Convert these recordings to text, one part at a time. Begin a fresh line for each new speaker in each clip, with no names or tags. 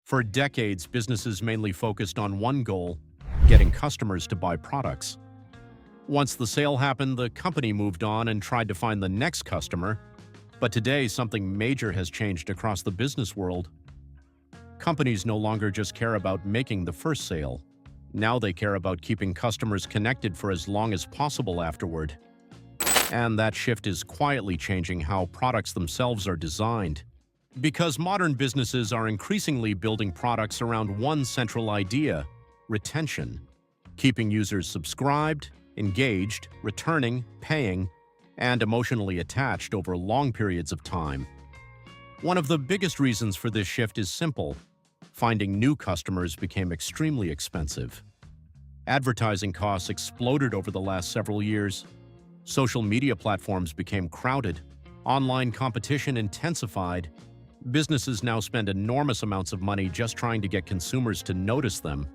For decades, businesses mainly focused on one goal: getting customers to buy products. Once the sale happened, the company moved on and tried to find the next customer. But today, something major has changed across the business world. Companies no longer just care about making the first sale. Now they care about keeping customers connected for as long as possible afterward. And that shift is quietly changing how products themselves are designed. Because modern businesses are increasingly building products around one central idea: retention. Keeping users subscribed, engaged, returning, paying, and emotionally attached over long periods of time. One of the biggest reasons for this shift is simple: finding new customers became extremely expensive. Advertising costs exploded over the last several years. Social media platforms became crowded. Online competition intensified. Businesses now spend enormous amounts of money just trying to get consumers to notice them.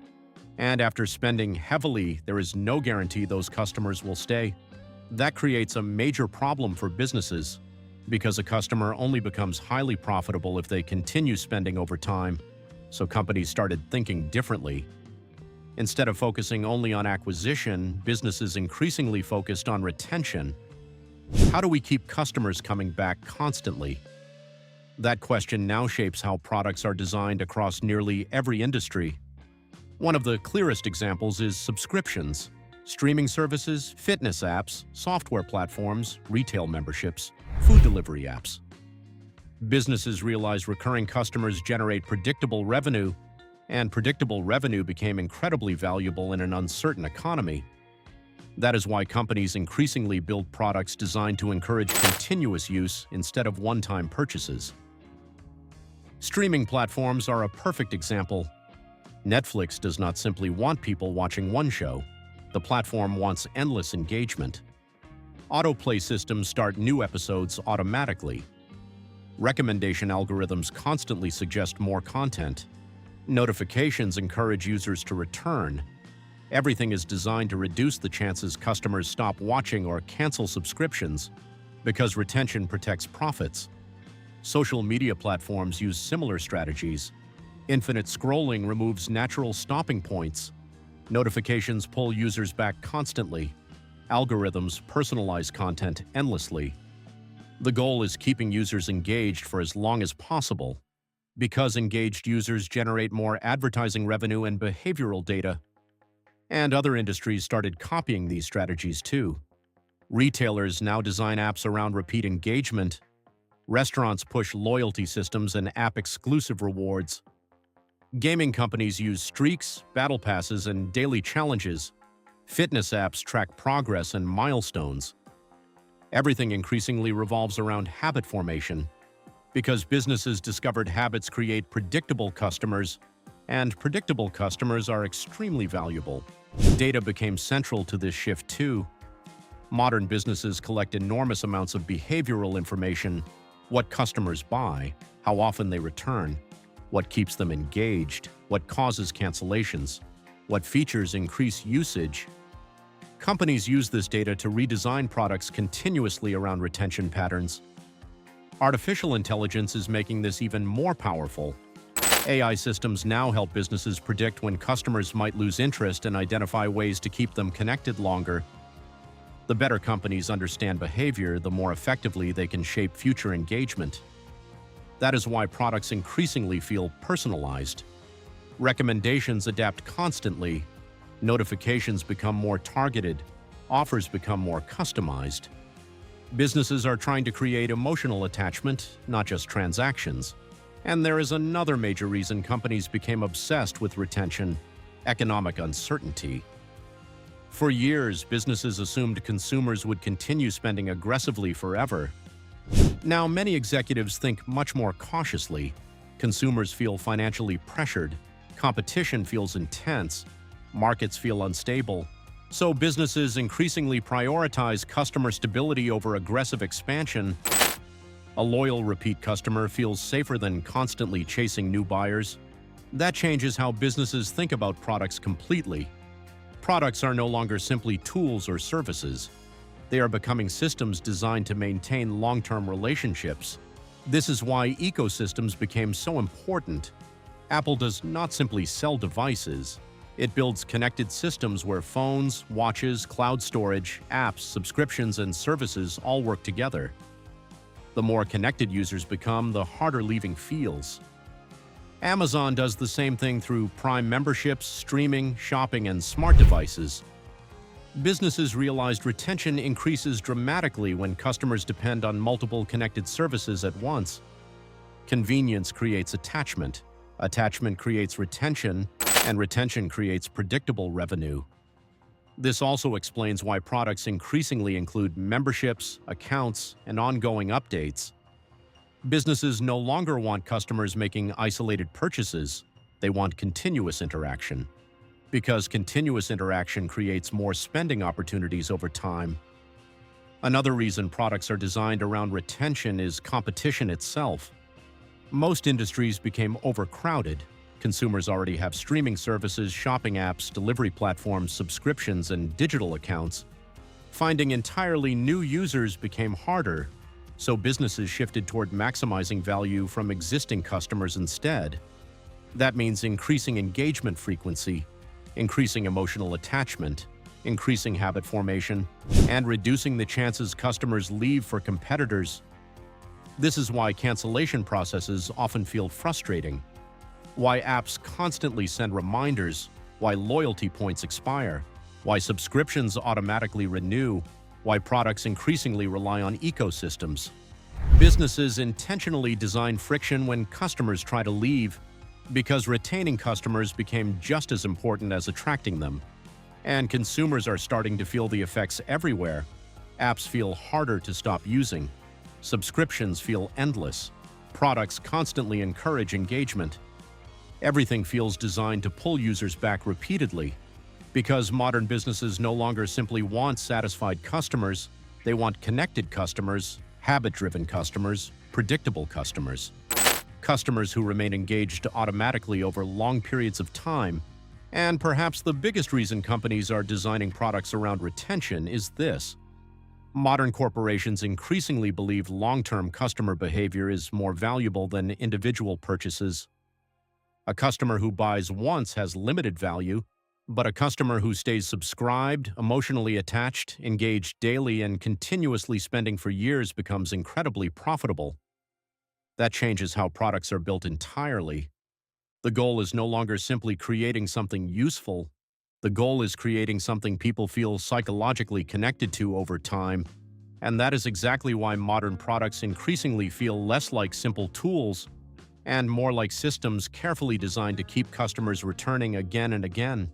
And after spending heavily, there is no guarantee those customers will stay. That creates a major problem for businesses, because a customer only becomes highly profitable if they continue spending over time. So companies started thinking differently. Instead of focusing only on acquisition, businesses increasingly focused on retention. How do we keep customers coming back constantly? That question now shapes how products are designed across nearly every industry. One of the clearest examples is subscriptions. Streaming services, fitness apps, software platforms, retail memberships, food delivery apps. Businesses realized recurring customers generate predictable revenue, and predictable revenue became incredibly valuable in an uncertain economy. That is why companies increasingly build products designed to encourage continuous use instead of one-time purchases. Streaming platforms are a perfect example. Netflix does not simply want people watching one show. The platform wants endless engagement. Autoplay systems start new episodes automatically. Recommendation algorithms constantly suggest more content. Notifications encourage users to return. Everything is designed to reduce the chances customers stop watching or cancel subscriptions, because retention protects profits. Social media platforms use similar strategies. Infinite scrolling removes natural stopping points. Notifications pull users back constantly. Algorithms personalize content endlessly. The goal is keeping users engaged for as long as possible. Because engaged users generate more advertising revenue and behavioral data. And other industries started copying these strategies too. Retailers now design apps around repeat engagement. Restaurants push loyalty systems and app-exclusive rewards. Gaming companies use streaks, battle passes, and daily challenges. Fitness apps track progress and milestones. Everything increasingly revolves around habit formation, because businesses discovered habits create predictable customers, and predictable customers are extremely valuable. Data became central to this shift too. Modern businesses collect enormous amounts of behavioral information: what customers buy, how often they return, what keeps them engaged, what causes cancellations, what features increase usage. Companies use this data to redesign products continuously around retention patterns. Artificial intelligence is making this even more powerful. AI systems now help businesses predict when customers might lose interest and identify ways to keep them connected longer. The better companies understand behavior, the more effectively they can shape future engagement. That is why products increasingly feel personalized. Recommendations adapt constantly. Notifications become more targeted. Offers become more customized. Businesses are trying to create emotional attachment, not just transactions. And there is another major reason companies became obsessed with retention: economic uncertainty. For years, businesses assumed consumers would continue spending aggressively forever. Now, many executives think much more cautiously. Consumers feel financially pressured. Competition feels intense. Markets feel unstable. So businesses increasingly prioritize customer stability over aggressive expansion. A loyal repeat customer feels safer than constantly chasing new buyers. That changes how businesses think about products completely. Products are no longer simply tools or services. They are becoming systems designed to maintain long-term relationships. This is why ecosystems became so important. Apple does not simply sell devices. It builds connected systems where phones, watches, cloud storage, apps, subscriptions, and services all work together. The more connected users become, the harder leaving feels. Amazon does the same thing through Prime memberships, streaming, shopping, and smart devices. Businesses realized retention increases dramatically when customers depend on multiple connected services at once. Convenience creates attachment. Attachment creates retention, and retention creates predictable revenue. This also explains why products increasingly include memberships, accounts, and ongoing updates. Businesses no longer want customers making isolated purchases. They want continuous interaction. Because continuous interaction creates more spending opportunities over time. Another reason products are designed around retention is competition itself. Most industries became overcrowded. Consumers already have streaming services, shopping apps, delivery platforms, subscriptions, and digital accounts. Finding entirely new users became harder, so businesses shifted toward maximizing value from existing customers instead. That means increasing engagement frequency, increasing emotional attachment, increasing habit formation, and reducing the chances customers leave for competitors. This is why cancellation processes often feel frustrating, why apps constantly send reminders, why loyalty points expire, why subscriptions automatically renew, why products increasingly rely on ecosystems. Businesses intentionally design friction when customers try to leave, because retaining customers became just as important as attracting them. And consumers are starting to feel the effects everywhere. Apps feel harder to stop using. Subscriptions feel endless. Products constantly encourage engagement. Everything feels designed to pull users back repeatedly. Because modern businesses no longer simply want satisfied customers, they want connected customers, habit-driven customers, predictable customers. Customers who remain engaged automatically over long periods of time. And perhaps the biggest reason companies are designing products around retention is this. Modern corporations increasingly believe long-term customer behavior is more valuable than individual purchases. A customer who buys once has limited value, but a customer who stays subscribed, emotionally attached, engaged daily, and continuously spending for years becomes incredibly profitable. That changes how products are built entirely. The goal is no longer simply creating something useful. The goal is creating something people feel psychologically connected to over time. And that is exactly why modern products increasingly feel less like simple tools and more like systems carefully designed to keep customers returning again and again.